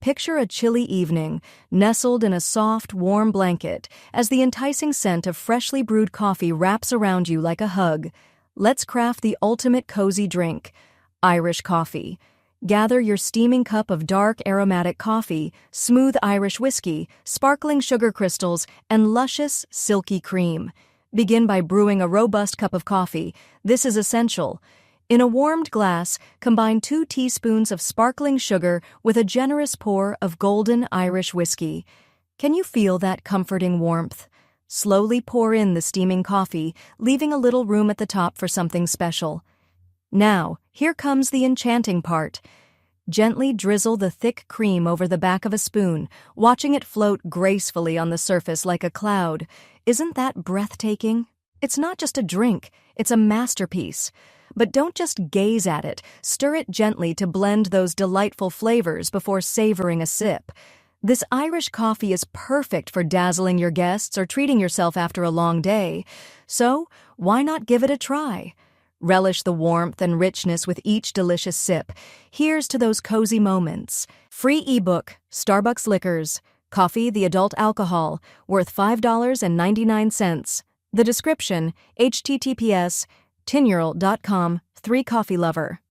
Picture a chilly evening, nestled in a soft, warm blanket, as the enticing scent of freshly brewed coffee wraps around you like a hug. Let's craft the ultimate cozy drink, Irish coffee. Gather your steaming cup of dark, aromatic coffee, smooth Irish whiskey, sparkling sugar crystals, and luscious, silky cream. Begin by brewing a robust cup of coffee. This is essential. In a warmed glass, combine 2 teaspoons of sparkling sugar with a generous pour of golden Irish whiskey. Can you feel that comforting warmth? Slowly pour in the steaming coffee, leaving a little room at the top for something special. Now, here comes the enchanting part. Gently drizzle the thick cream over the back of a spoon, watching it float gracefully on the surface like a cloud. Isn't that breathtaking? It's not just a drink, it's a masterpiece. But don't just gaze at it, stir it gently to blend those delightful flavors before savoring a sip. This Irish coffee is perfect for dazzling your guests or treating yourself after a long day. So, why not give it a try? Relish the warmth and richness with each delicious sip. Here's to those cozy moments. Free ebook, Starbucks Liquors, Coffee the Adult Alcohol, worth $5.99. The description, https://tinyurl.com, 3 Coffee Lover.